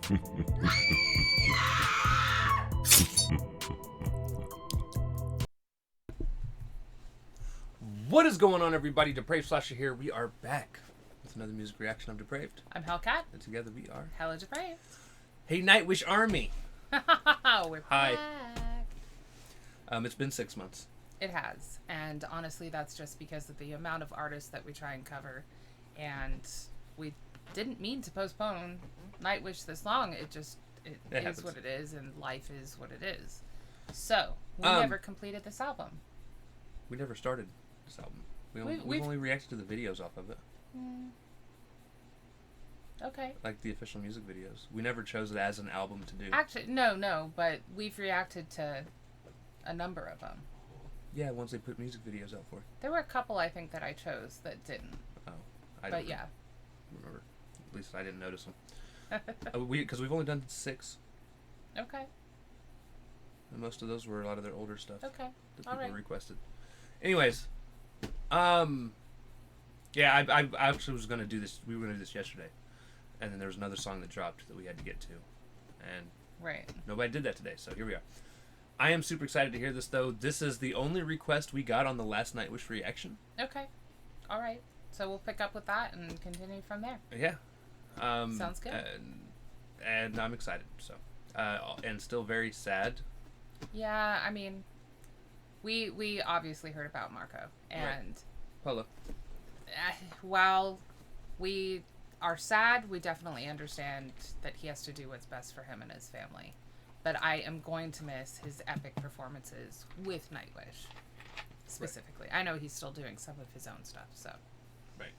What is going on, everybody? Depraved Slasher here. We are back with another music reaction of Depraved. I'm Hellcat. And together we are HellaDepraved. Hey, Nightwish Army. We're Hi. back. It's been 6 months. It has. And honestly, that's just because of the amount of artists that we try and cover. And we didn't mean to postpone Nightwish this long. It is happens. what it is, and life is what it is. So, we never completed this album. We never started this album. We've only reacted to the videos off of it. Okay. Like the official music videos. We never chose it as an album to do. Actually, no, but we've reacted to a number of them. Yeah, once they put music videos out for it. There were a couple, I think, that I chose that didn't. Oh. But yeah. Remember. At least I didn't notice them. Because we've only done 6. Okay. And most of those were a lot of their older stuff. Okay. That All people right. requested. Anyways. Yeah, I actually was going to do this. We were going to do this yesterday. And then there was another song that dropped that we had to get to. And Right. nobody did that today, so here we are. I am super excited to hear this, though. This is the only request we got on the last Nightwish reaction. Okay. All right. So we'll pick up with that and continue from there. Yeah. Sounds good. And I'm excited, so. And still very sad. Yeah, I mean, we obviously heard about Marco. And Polo. while we are sad, we definitely understand that he has to do what's best for him and his family. But I am going to miss his epic performances with Nightwish, specifically. Right. I know he's still doing some of his own stuff, so. Right.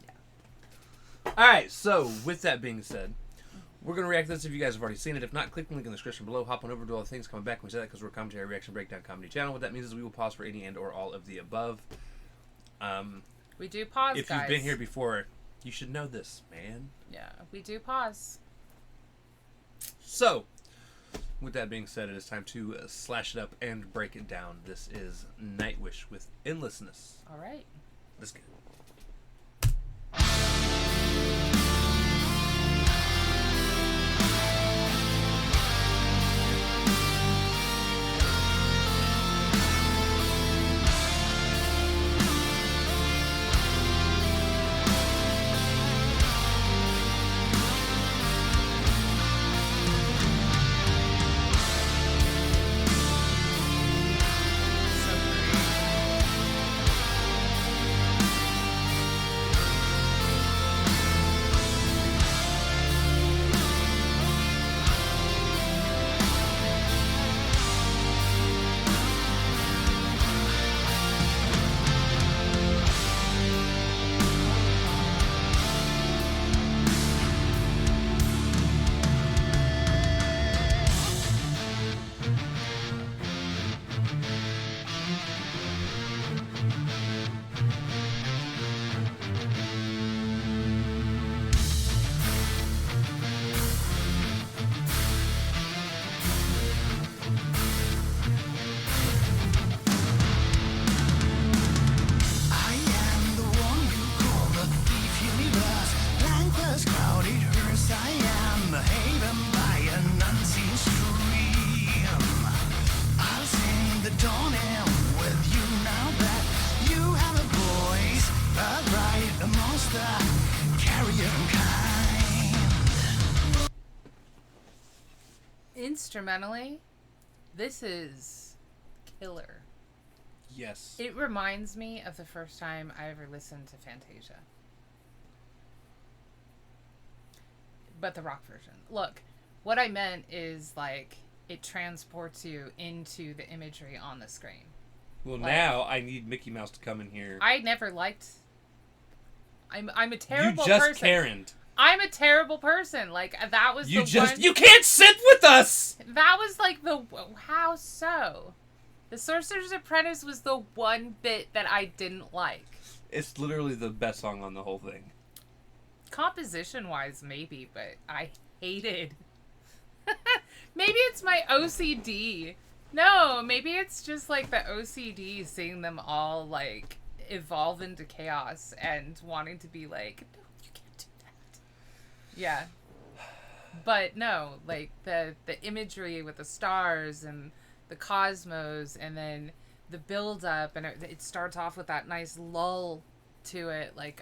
Yeah. All right, so with that being said, we're going to react to this if you guys have already seen it. If not, click the link in the description below. Hop on over to all the things coming back when we say that, because we're a commentary, reaction, breakdown, comedy channel. What that means is we will pause for any and or all of the above. We do pause, if guys. you've been here before, you should know this, man. Yeah, we do pause. So, with that being said, it is time to slash it up and break it down. This is Nightwish with Endlessness. All right. Let's get it. Instrumentally, this is killer. Yes. It reminds me of the first time I ever listened to Fantasia. But the rock version. Look, what I meant is, like, it transports you into the imagery on the screen. Well, like, now I need Mickey Mouse to come in here. I never liked... I'm a terrible person. You just Karen'd. I'm a terrible person. Like, that was the one... You can't sit with us! That was, like, the... How so? The Sorcerer's Apprentice was the one bit that I didn't like. It's literally the best song on the whole thing. Composition-wise, maybe, but I hated... Maybe it's my OCD. No, maybe it's just, like, the OCD seeing them all, like, evolve into chaos and wanting to be like, no, you can't do that. Yeah. But no, like the imagery with the stars and the cosmos, and then the build up, and it starts off with that nice lull to it, like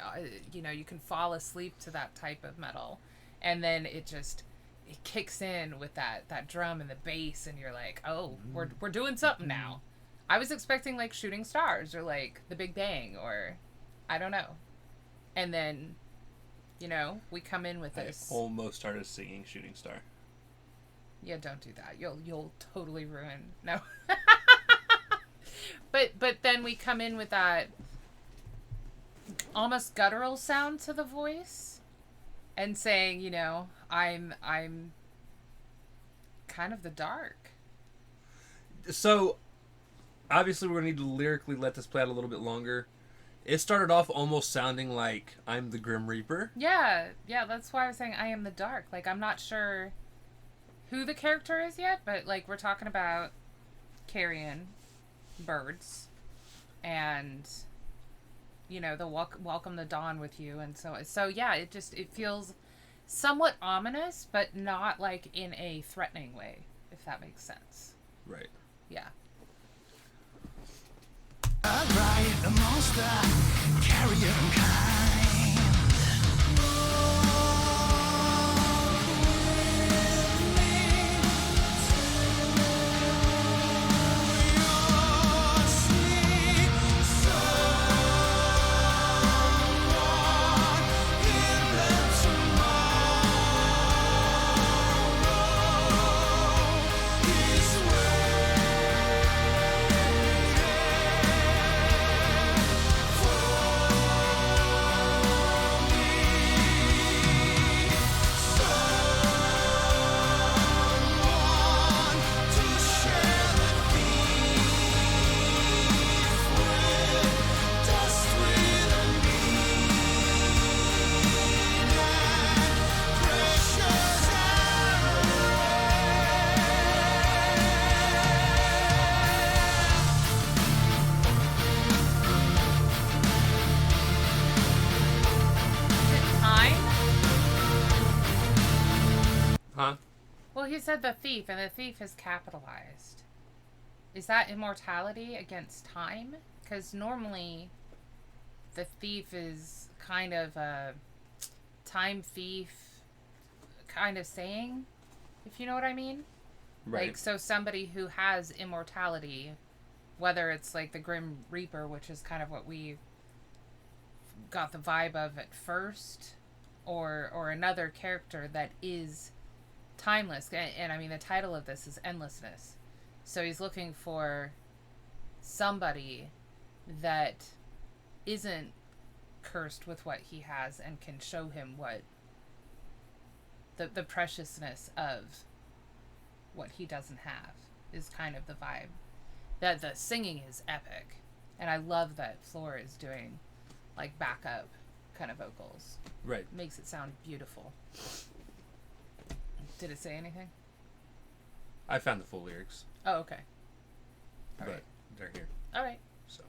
you can fall asleep to that type of metal, and then it kicks in with that drum and the bass, and you're like, oh, we're doing something now. I was expecting like Shooting Stars or like The Big Bang or I don't know, and then we come in with this. I almost started singing Shooting Star. Yeah, don't do that. You'll totally ruin. No. But then we come in with that almost guttural sound to the voice, and saying, I'm kind of the dark. So obviously we're gonna need to lyrically let this play out a little bit longer. It started off almost sounding like I'm the Grim Reaper. Yeah, that's why I was saying I am the dark. Like, I'm not sure who the character is yet, but like we're talking about carrion birds and the welcome the dawn with you, and so yeah, it feels somewhat ominous, but not like in a threatening way, if that makes sense. Right. Yeah. A riot, a monster, carrion kind. Huh? Well, he said the thief, and the thief is capitalized. Is that immortality against time? Because normally the thief is kind of a time thief kind of saying, if you know what I mean. Right. Like, so somebody who has immortality, whether it's like the Grim Reaper, which is kind of what we got the vibe of at first, or another character that is timeless. And I mean, the title of this is Endlessness. So he's looking for somebody that isn't cursed with what he has and can show him what the preciousness of what he doesn't have is kind of the vibe. That the singing is epic, and I love that Flora is doing like backup kind of vocals. Right. Makes it sound beautiful. Did it say anything? I found the full lyrics. Oh, okay. All But right. they're here. All right. So.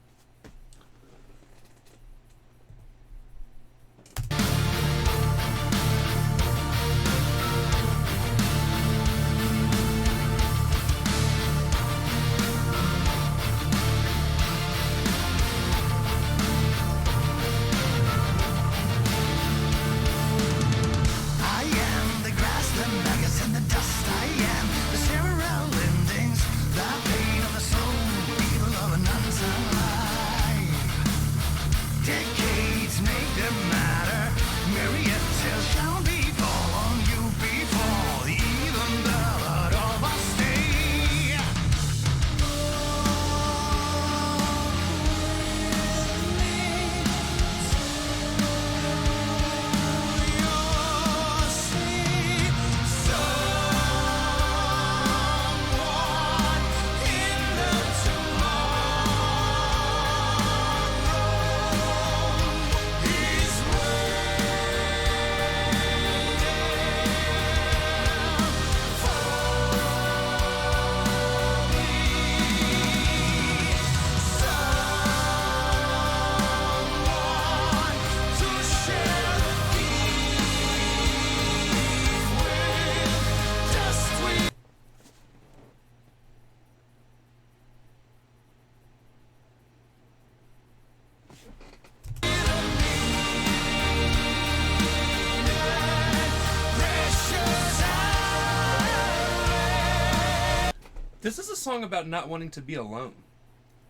This is a song about not wanting to be alone.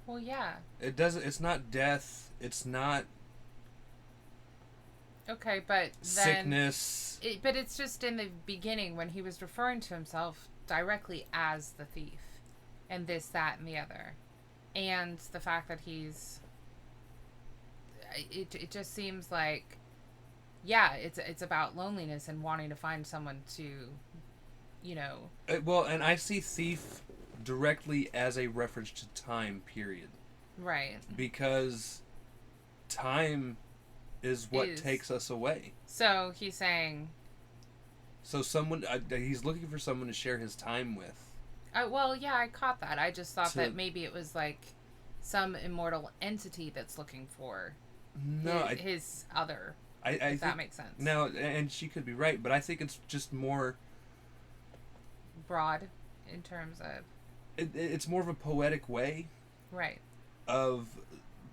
Well, yeah. It's not death. It's not Okay, but then... sickness. But it's just in the beginning when he was referring to himself directly as the thief. And this, that, and the other. And the fact that he's... It just seems like... Yeah, it's about loneliness and wanting to find someone to, you know... Well, and I see thief directly as a reference to time, period. Right. Because time is what takes us away. So he's saying... So he's looking for someone to share his time with. Well, yeah, I caught that. I just thought that maybe it was like some immortal entity that's looking for his other. If think that makes sense. No, and she could be right, but I think it's just more... broad in terms of... It's more of a poetic way. Right. Of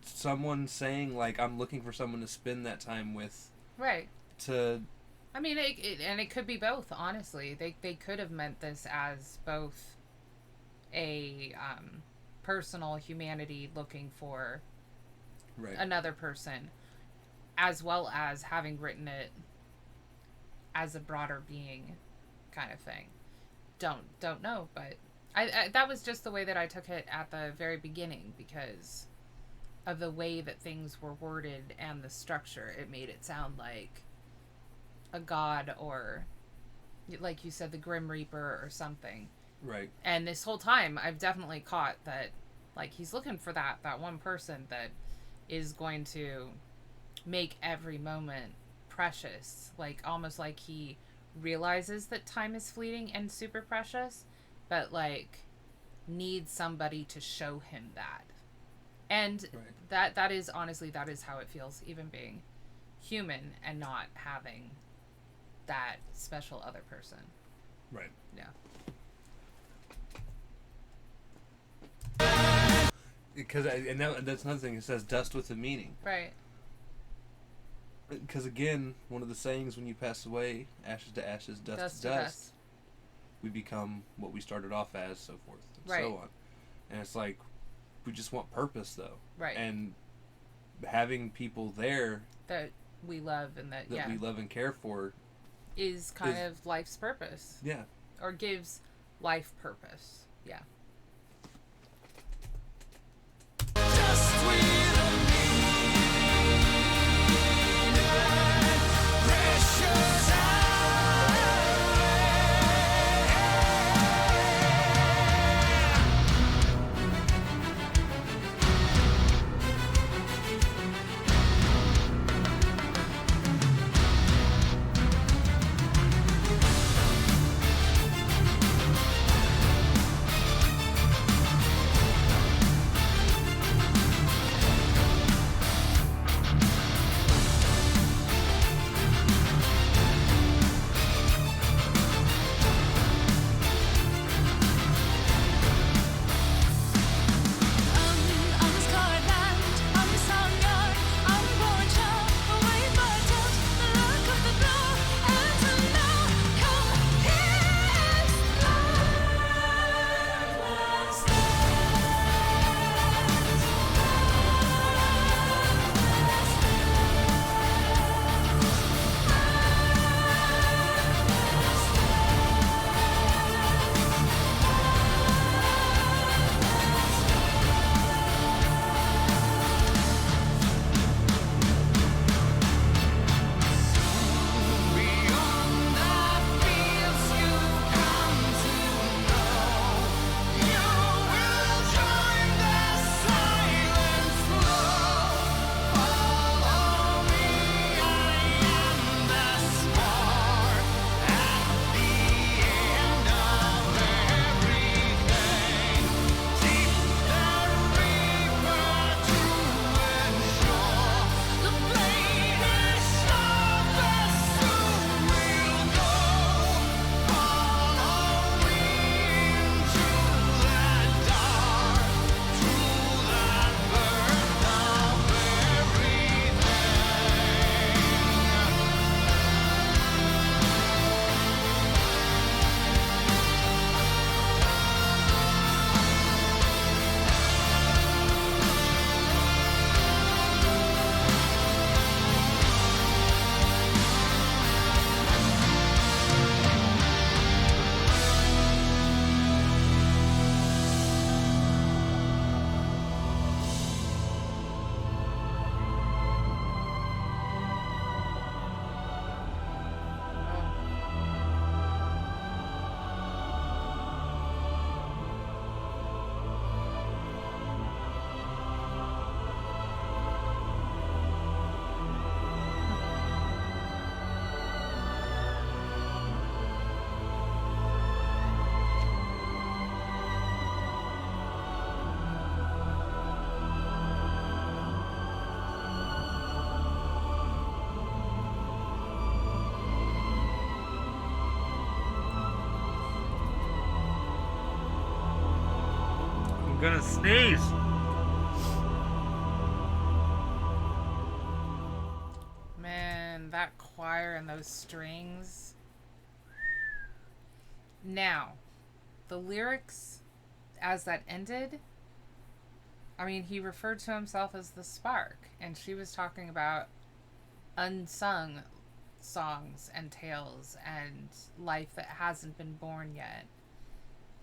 someone saying, like, I'm looking for someone to spend that time with. Right. I mean, it could be both, honestly. They could have meant this as both a personal humanity looking for another person, as well as having written it as a broader being kind of thing. Don't know, but I that was just the way that I took it at the very beginning because of the way that things were worded and the structure. It made it sound like a god or, like you said, the Grim Reaper or something. Right. And this whole time, I've definitely caught that, like, he's looking for that one person that is going to make every moment precious. Like, almost like he realizes that time is fleeting and super precious, but, like, needs somebody to show him that. And that is, honestly, that is how it feels, even being human and not having that special other person. Right. Yeah. Because that's another thing. It says dust with a meaning. Right. Because again, one of the sayings when you pass away, ashes to ashes, dust to dust, we become what we started off as, so forth and so on. And it's like, we just want purpose, though. Right. And having people there that we love and that we love and care for is kind of life's purpose. Yeah. Or gives life purpose. Yeah. Just with a precious gonna sneeze. Man, that choir and those strings. Now, the lyrics as that ended, I mean, he referred to himself as the spark, and she was talking about unsung songs and tales and life that hasn't been born yet.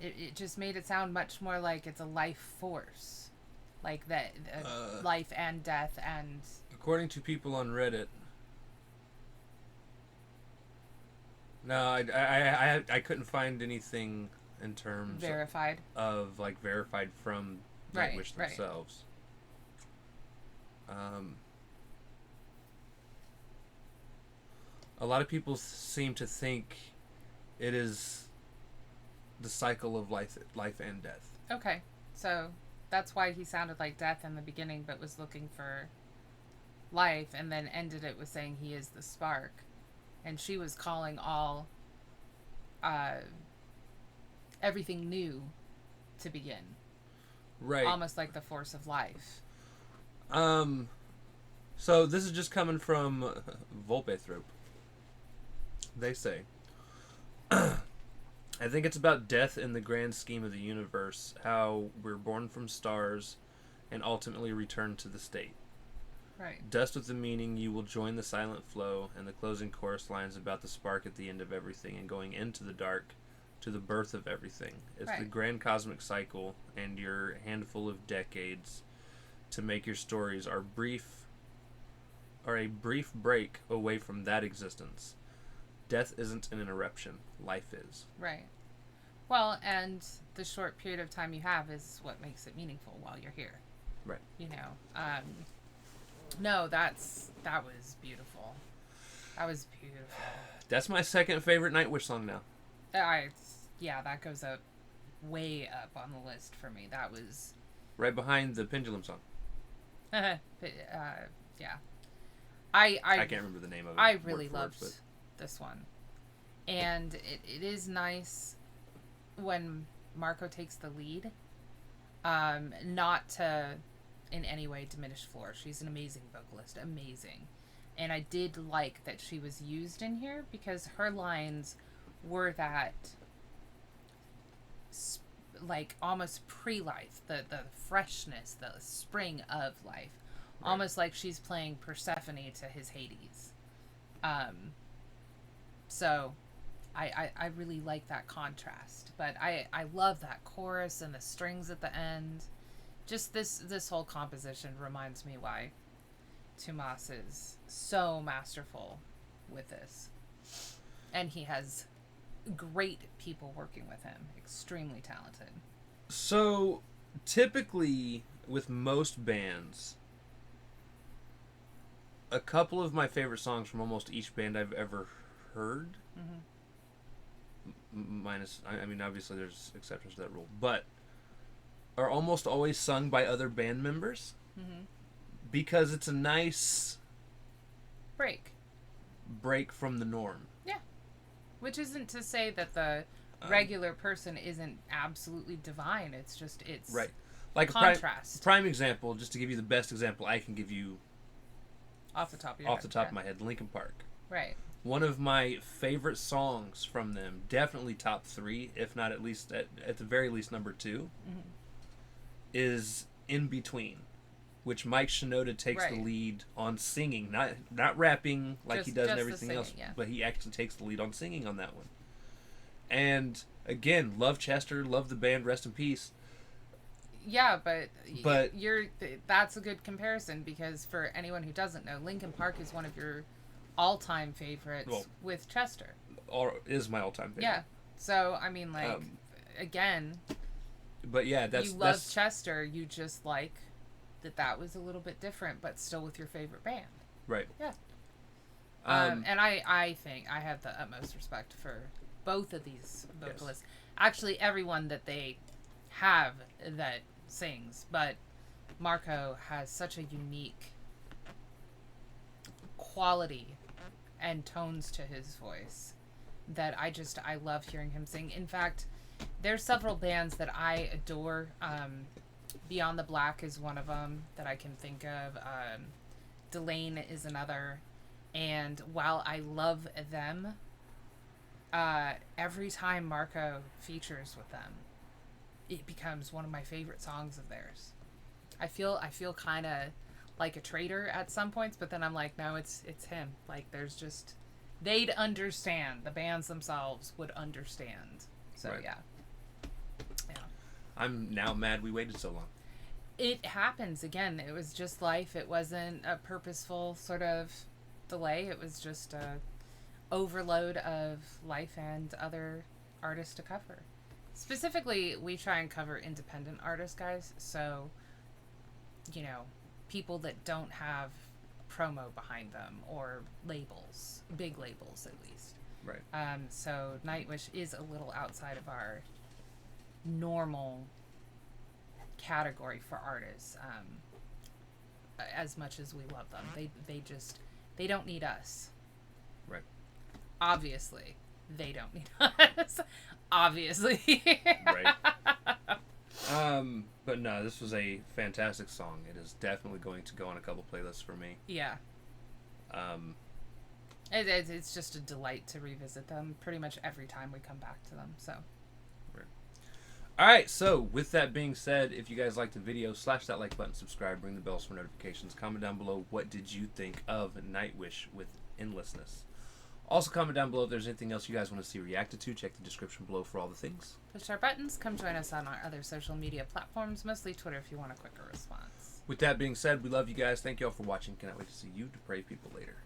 It just made it sound much more like it's a life force. Like that, life and death and... According to people on Reddit... No, I couldn't find anything in terms verified of like verified from Right, Nightwish right. themselves. A lot of people seem to think it is the cycle of life and death. Okay, so that's why he sounded like death in the beginning, but was looking for life, and then ended it with saying he is the spark. And she was calling all everything new to begin. Right. Almost like the force of life. So this is just coming from Volpethrope. They say, I think it's about death in the grand scheme of the universe, how we're born from stars and ultimately return to the state. Right. Dust with the meaning, you will join the silent flow, and the closing chorus lines about the spark at the end of everything and going into the dark to the birth of everything. It's the Right. grand cosmic cycle, and your handful of decades to make your stories are a brief break away from that existence. Death isn't an interruption. Life is. Right. Well, and the short period of time you have is what makes it meaningful while you're here. Right. You know. No, that was beautiful. That was beautiful. That's my second favorite Nightwish song now. Yeah, that goes up way up on the list for me. That was Right behind the Pendulum song. yeah. I can't remember the name of it. I word really for word, loved but- this one. And it is nice when Marco takes the lead. Not to in any way diminish Floor. She's an amazing vocalist. Amazing. And I did like that she was used in here because her lines were that like almost pre-life, the freshness, the spring of life. Right. Almost like she's playing Persephone to his Hades. So I really like that contrast. But I love that chorus and the strings at the end. Just this whole composition reminds me why Tomas is so masterful with this. And he has great people working with him. Extremely talented. So, typically, with most bands, a couple of my favorite songs from almost each band I've ever heard, minus, I mean, obviously there's exceptions to that rule, but are almost always sung by other band members because it's a nice break from the norm. Yeah. Which isn't to say that the regular person isn't absolutely divine. It's just, it's Right. Like contrast. a prime example, just to give you the best example I can give you off the top of your off head. the top Yeah. of my head, Linkin Park. Right. One of my favorite songs from them, definitely top 3, if not at least at the very least number 2, is In Between, which Mike Shinoda takes the Right. lead on singing, not rapping like he does Just and the everything singing, else, yeah. but he actually takes the lead on singing on that one. And again, love Chester, love the band, rest in peace. Yeah, but But- that's a good comparison because for anyone who doesn't know, Linkin Park is one of your all-time favorites Well, with Chester. Or is my all-time favorite. Yeah. So, I mean, like, again, But yeah, you love that's Chester, you just like that was a little bit different, but still with your favorite band. right. Yeah. Um, And I think I have the utmost respect for both of these vocalists. Actually, everyone that they have that sings, but Marco has such a unique quality and tones to his voice that I love hearing him sing. In fact, there's several bands that I adore. Beyond the Black is one of them that I can think of. Delane is another. And while I love them, every time Marco features with them, it becomes one of my favorite songs of theirs. I feel kind of like a traitor at some points, but then I'm like, no, it's him. Like, there's just, they'd understand. The bands themselves would understand. So Right. yeah. I'm now mad we waited so long. It happens again. It was just life. It wasn't a purposeful sort of delay. It was just a overload of life and other artists to cover. Specifically, we try and cover independent artists, guys. So, you know, people that don't have promo behind them or labels, big labels at least. Right. So Nightwish is a little outside of our normal category for artists. As much as we love them, they don't need us. Right. Obviously, they don't need us. Obviously. Right. But no, this was a fantastic song. It is definitely going to go on a couple playlists for me. Yeah. It's just a delight to revisit them pretty much every time we come back to them. So. Alright, so with that being said, if you guys liked the video, slash that like button, subscribe, ring the bells for notifications, comment down below what did you think of Nightwish with Endlessness. Also comment down below if there's anything else you guys want to see reacted to. Check the description below for all the things. Push our buttons. Come join us on our other social media platforms, mostly Twitter if you want a quicker response. With that being said, we love you guys. Thank you all for watching. Cannot wait to see you depraved people later.